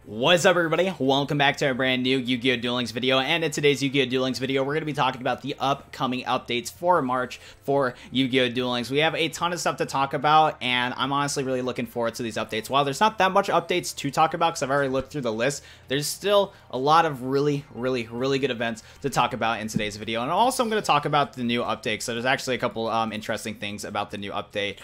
What's up, everybody? Welcome back to a brand new Yu-Gi-Oh! Duel Links video, and in today's Yu-Gi-Oh! Duel Links video, we're going to be talking about the upcoming updates for March for Yu-Gi-Oh! Duel Links. We have a ton of stuff to talk about, and I'm honestly really looking forward to these updates. While there's not that much updates to talk about, because I've already looked through the list, there's still a lot of really good events to talk about in today's video. And also, I'm going to talk about the new update, so there's actually a couple interesting things about the new update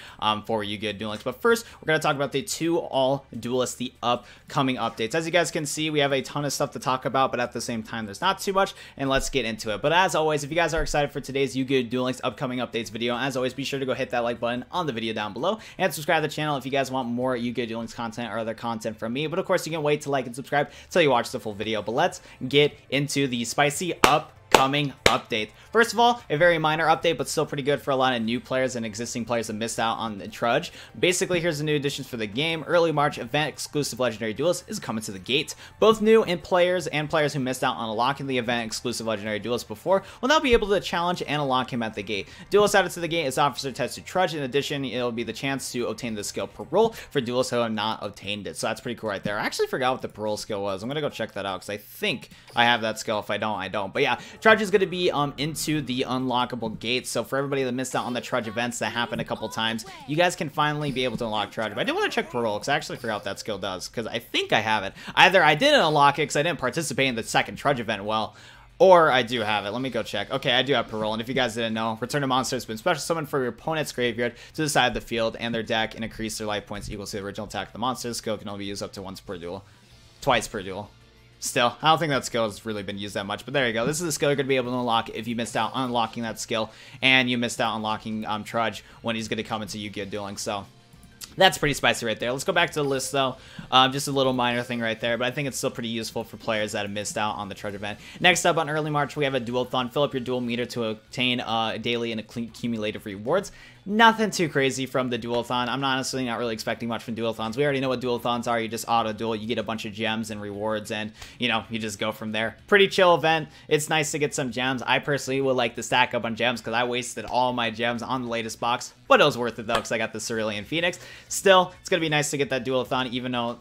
for Yu-Gi-Oh! Duel Links. But first, we're going to talk about the two all-duelists, the upcoming updates. As you guys can see, we have a ton of stuff to talk about, but at the same time, there's not too much, and let's get into it. But as always, if you guys are excited for today's Yu-Gi-Oh! Duel Links upcoming updates video, as always, be sure to go hit that like button on the video down below, and subscribe to the channel if you guys want more Yu-Gi-Oh! Duel Links content or other content from me. But of course, you can wait to like and subscribe until you watch the full video. But let's get into the spicy upcoming update. First of all, a very minor update, but still pretty good for a lot of new players and existing players that missed out on the Trudge. Basically, here's the new additions for the game. Early March event exclusive Legendary Duelist is coming to the gate. Both new and players who missed out on unlocking the event exclusive Legendary Duelist before will now be able to challenge and unlock him at the gate. Duelist added to the gate is Officer Tested Trudge. In addition, it'll be the chance to obtain the skill Parole for duelists who have not obtained it. So that's pretty cool right there. I actually forgot what the Parole skill was. I'm gonna go check that out because I think I have that skill. If I don't, I don't. But yeah, Trudge is gonna be into the unlockable gates. So for everybody that missed out on the Trudge events that happened a couple times, you guys can finally be able to unlock Trudge. But I do want to check Parole because I actually forgot what that skill does, because I think I have it. Either I didn't unlock it because I didn't participate in the second Trudge event well, or I do have it. Let me go check. Okay, I do have Parole, and if you guys didn't know, return a monster has been special summoned for your opponent's graveyard to the side of the field and their deck and increase their life points equal to the original attack of the monster. This skill can only be used up to twice per duel. Still, I don't think that skill has really been used that much, but there you go. This is the skill you're going to be able to unlock if you missed out on unlocking that skill, and you missed out on unlocking Trudge when he's going to come into Yu-Gi-Oh! Duel Links. So that's pretty spicy right there. Let's go back to the list, though. Just a little minor thing right there, but I think it's still pretty useful for players that have missed out on the Trudge event. Next up, on early March, we have a Duel-thon. Fill up your duel meter to obtain daily and accumulative rewards. Nothing too crazy from the Duel-thon. I'm honestly not really expecting much from Duel-thons. We already know what Duel-thons are. You just auto-duel, you get a bunch of gems and rewards, and, you know, you just go from there. Pretty chill event. It's nice to get some gems. I personally would like to stack up on gems because I wasted all my gems on the latest box, but it was worth it, though, because I got the Cerulean Phoenix. Still, it's going to be nice to get that Duel-thon, even though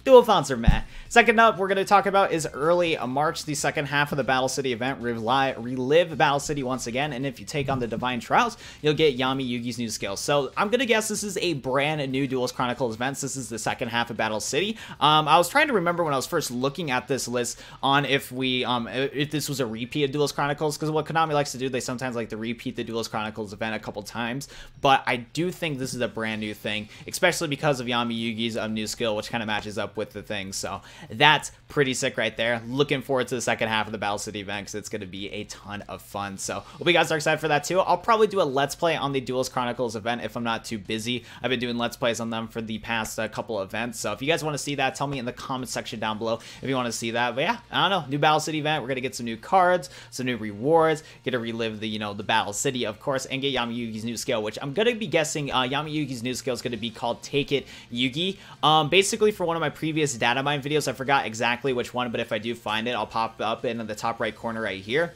Duel-thons are meh. Second up, we're going to talk about is early March, the second half of the Battle City event. Relive Battle City once again, and if you take on the Divine Trials, you'll get Yami Yugi's new skill. So I'm going to guess this is a brand new Duelist Chronicles event. This is the second half of Battle City. I was trying to remember when I was first looking at this list on if this was a repeat of Duelist Chronicles, because what Konami likes to do, they sometimes like to repeat the Duelist Chronicles event a couple times, but I do think this is a brand new thing, especially because of Yami Yugi's new skill, which kind of matches up with the thing. So that's pretty sick right there. Looking forward to the second half of the Battle City event because it's going to be a ton of fun. So hope you guys are excited for that too. I'll probably do a Let's Play on the Duelist Chronicles event if I'm not too busy. I've been doing Let's Plays on them for the past couple events. So if you guys want to see that, tell me in the comment section down below if you want to see that. But yeah, I don't know. New Battle City event. We're going to get some new cards, some new rewards, get to relive the, the Battle City, of course, and get Yami Yugi's new skill, which I'm going to be guessing Yami Yugi's new skill is going to be called Take It Yugi. Basically, for one of my previous data mine videos, I forgot exactly which one, but if I do find it, I'll pop up in the top right corner right here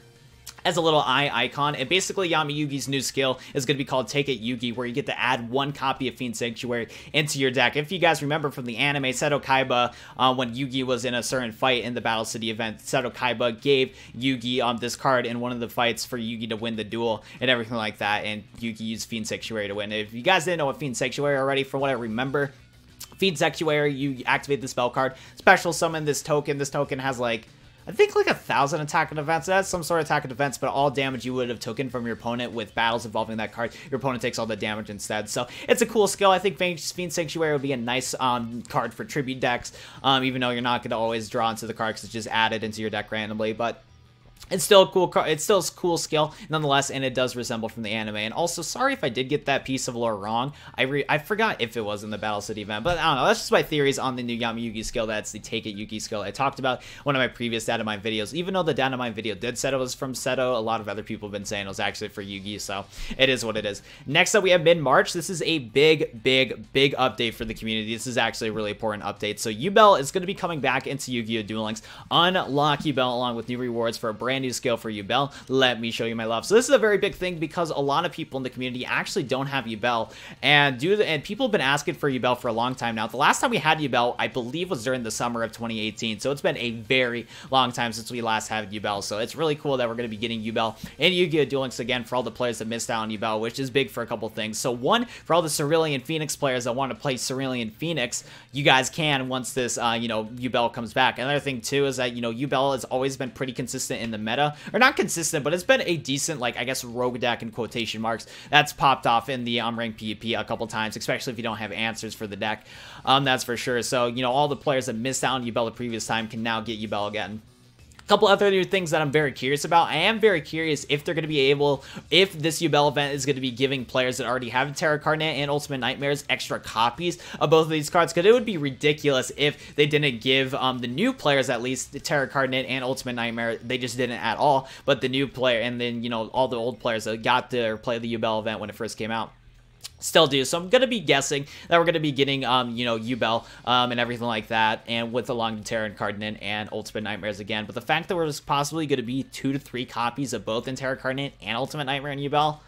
as a little eye icon. And basically, Yami Yugi's new skill is going to be called Take It Yugi, where you get to add one copy of Fiend Sanctuary into your deck. If you guys remember from the anime, Seto Kaiba, when Yugi was in a certain fight in the Battle City event, Seto Kaiba gave Yugi this card in one of the fights for Yugi to win the duel and everything like that, and Yugi used Fiend Sanctuary to win. If you guys didn't know what Fiend Sanctuary already, from what I remember, Fiend Sanctuary, you activate the spell card, special summon this token. This token has like, I think like 1,000 attack and defense. That's some sort of attack and defense, but all damage you would have taken from your opponent with battles involving that card, your opponent takes all the damage instead. So it's a cool skill. I think Fiend Sanctuary would be a nice card for tribute decks, even though you're not going to always draw into the card because it's just added into your deck randomly. But it's still a cool card. It's still a cool skill nonetheless, and it does resemble from the anime. And also, sorry if I did get that piece of lore wrong. I forgot if it was in the Battle City event, but I don't know. That's just my theories on the new Yami Yugi skill. That's the Take It Yugi skill I talked about in one of my previous data mine videos. Even though the data mine video did say it was from Seto, a lot of other people have been saying it was actually for Yugi. So it is what it is. Next up, we have mid-March. This is a big update for the community. This is actually a really important update. So Yubel is going to be coming back into Yu-Gi-Oh! Duel Links. Unlock Yubel along with new rewards for a brand new skill for Yubel. Let me show you my love. So this is a very big thing because a lot of people in the community actually don't have Yubel, and people have been asking for Yubel for a long time now. The last time we had Yubel, I believe, was during the summer of 2018, so it's been a very long time since we last had Yubel, so it's really cool that we're going to be getting Yubel in Yu-Gi-Oh! Duel Links again for all the players that missed out on Yubel, which is big for a couple things. So one, for all the Cerulean Phoenix players that want to play Cerulean Phoenix, you guys can once this, Yubel comes back. Another thing too is that, Yubel has always been pretty consistent in the meta, or not consistent, but it's been a decent, like, I guess, rogue deck in quotation marks that's popped off in the ranked PvP a couple times, especially if you don't have answers for the deck. That's for sure. So, all the players that missed out on Yubel the previous time can now get Yubel again. Couple other new things that I'm very curious about. I am very curious if they're going to be able, if this Yubel event is going to be giving players that already have Terra Cardinate and Ultimate Nightmares extra copies of both of these cards, because it would be ridiculous if they didn't give the new players at least the Terra Cardinate and Ultimate Nightmare. They just didn't at all, but the new player and then, all the old players that got to play the Yubel event when it first came out still do. So I'm going to be guessing that we're going to be getting, Yubel and everything like that, and with along the Terra Cardinate and Ultimate Nightmares again. But the fact that there's possibly going to be 2 to 3 copies of both in Terra Cardinate and Ultimate Nightmare and Yubel,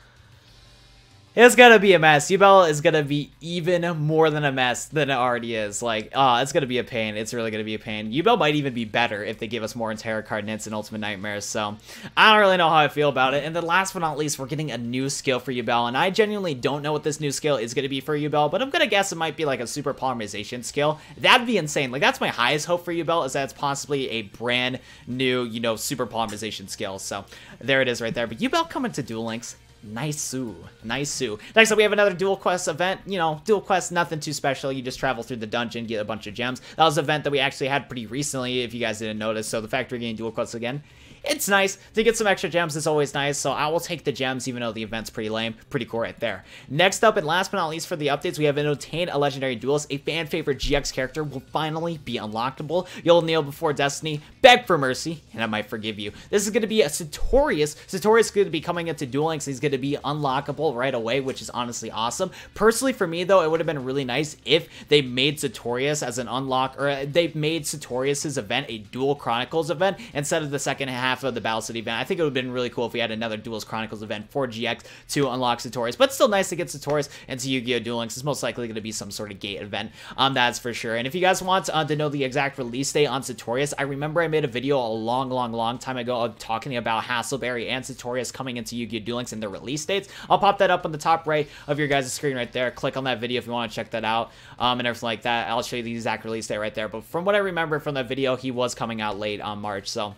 it's gonna be a mess. Yubel is gonna be even more than a mess than it already is. Like, it's gonna be a pain. It's really gonna be a pain. Yubel might even be better if they give us more in Terra Cardinates and Ultimate Nightmares. So, I don't really know how I feel about it. And then last but not least, we're getting a new skill for Yubel. And I genuinely don't know what this new skill is gonna be for Yubel, but I'm gonna guess it might be like a super polymerization skill. That'd be insane. Like, that's my highest hope for Yubel, is that it's possibly a brand new, super polymerization skill. So, there it is right there. But Yubel coming to Duel Links. Nice-oo. Nice-oo. Next up, we have another Duel Quest event. Duel Quest, nothing too special. You just travel through the dungeon, get a bunch of gems. That was an event that we actually had pretty recently, if you guys didn't notice. So the fact we're getting Duel Quests again, it's nice to get some extra gems. It's always nice, so I will take the gems even though the event's pretty lame. Pretty cool right there. Next up, and last but not least for the updates, we have an Obtain a Legendary Duelist. A fan favorite GX character will finally be unlockable. You'll kneel before Destiny, beg for mercy, and I might forgive you. This is going to be a Sartorius. Sartorius is going to be coming into Duel Links. He's going to be unlockable right away, which is honestly awesome. Personally, for me though, it would have been really nice if they made Sartorius as an unlock, or they made Sartorius's event a Duel Chronicles event instead of the second half of the Battle City event. I think it would have been really cool if we had another Duels Chronicles event for GX to unlock Sartorius, but still nice to get Sartorius into Yu-Gi-Oh! Duel Links. It's most likely going to be some sort of gate event, that's for sure. And if you guys want to know the exact release date on Sartorius, I remember I made a video a long time ago of talking about Hassleberry and Sartorius coming into Yu-Gi-Oh! Duel Links and their release dates. I'll pop that up on the top right of your guys' screen right there. Click on that video if you want to check that out, and everything like that. I'll show you the exact release date right there. But from what I remember from that video, he was coming out late on March, so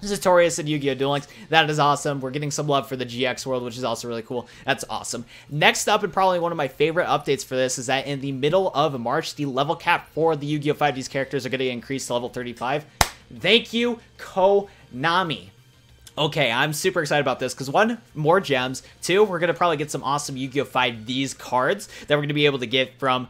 Sartorius and Yu-Gi-Oh! Duel Links, that is awesome. We're getting some love for the GX world, which is also really cool. That's awesome. Next up, and probably one of my favorite updates for this, is that in the middle of March, the level cap for the Yu-Gi-Oh! 5D's characters are going to increase to level 35. Thank you, Konami. Okay, I'm super excited about this because 1, more gems. 2, we're going to probably get some awesome Yu-Gi-Oh! 5D's cards that we're going to be able to get from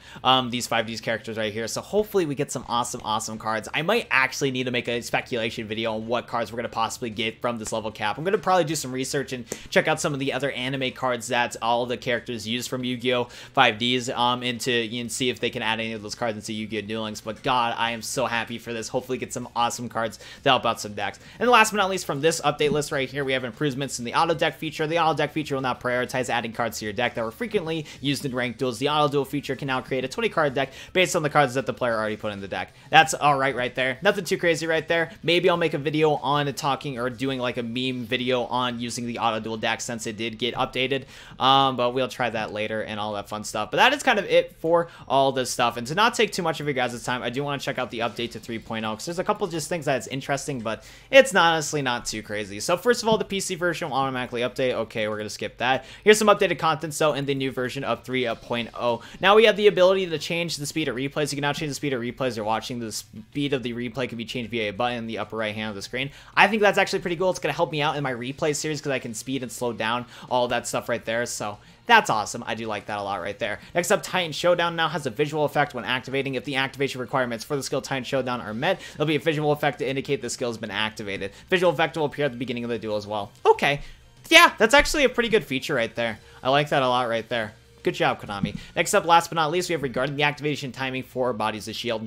these 5D's characters right here. So hopefully we get some awesome cards. I might actually need to make a speculation video on what cards we're going to possibly get from this level cap. I'm going to probably do some research and check out some of the other anime cards that all the characters use from Yu-Gi-Oh! 5D's and see if they can add any of those cards into Yu-Gi-Oh! Duel Links. But God, I am so happy for this. Hopefully get some awesome cards to help out some decks. And last but not least from this update list right here, we have improvements in the auto deck feature. The auto deck feature will now prioritize adding cards to your deck that were frequently used in ranked duels. The auto duel feature can now create a 20 card deck based on the cards that the player already put in the deck. That's alright right there. Nothing too crazy right there. Maybe I'll make a video on talking or doing like a meme video on using the auto duel deck since it did get updated. But we'll try that later and all that fun stuff. But that is kind of it for all this stuff. And to not take too much of your guys' time, I do want to check out the update to 3.0 because there's a couple just things that's interesting, but it's honestly not too crazy. So first of all, the PC version will automatically update. Okay, we're going to skip that. Here's some updated content, so in the new version of 3.0. Now we have the ability to change the speed of replays. You can now change the speed of replays you're watching. The speed of the replay can be changed via a button in the upper right hand of the screen. I think that's actually pretty cool. It's going to help me out in my replay series because I can speed and slow down all that stuff right there. So that's awesome. I do like that a lot right there. Next up, Titan Showdown now has a visual effect when activating. If the activation requirements for the skill Titan Showdown are met, there'll be a visual effect to indicate the skill has been activated. Visual effect will appear at the beginning of the duel as well. Okay. Yeah, that's actually a pretty good feature right there. I like that a lot right there. Good job, Konami. Next up, last but not least, we have regarding the activation timing for Bodies of Shield.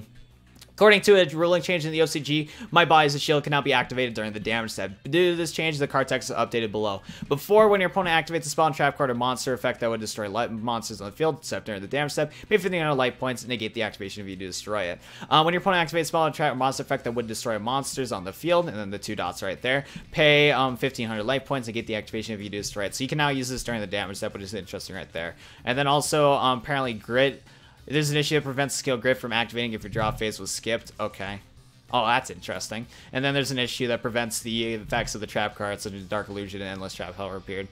According to a ruling change in the OCG, my body's shield can now be activated during the damage step. Due to this change, the card text is updated below. Before, when your opponent activates a spell and trap card or monster effect that would destroy monsters on the field, except during the damage step, pay 1500 life points and negate the activation if you do destroy it. When your opponent activates a spell and trap or monster effect that would destroy monsters on the field, and then the 2 dots right there, pay 1500 life points and negate the activation if you do destroy it. So you can now use this during the damage step, which is interesting right there. And then also, apparently, Grit. There's an issue that prevents skill Grit from activating if your draw phase was skipped. Okay. Oh, that's interesting. And then there's an issue that prevents the effects of the trap cards, such as Dark Illusion and Endless Trap Hell Repeated.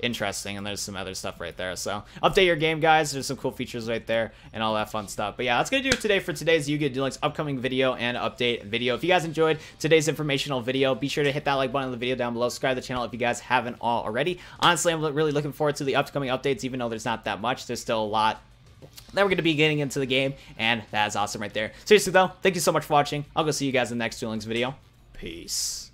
Interesting, and there's some other stuff right there. So, update your game, guys. There's some cool features right there, and all that fun stuff. But yeah, that's going to do it today for today's Yu-Gi-Oh! Duel Links upcoming video and update video. If you guys enjoyed today's informational video, be sure to hit that like button on the video down below. Subscribe to the channel if you guys haven't already. Honestly, I'm really looking forward to the upcoming updates, even though there's not that much. There's still a lot that we're going to be getting into the game, and that's awesome right there. Seriously though, thank you so much for watching. I'll go see you guys in the next Duel Links video. Peace.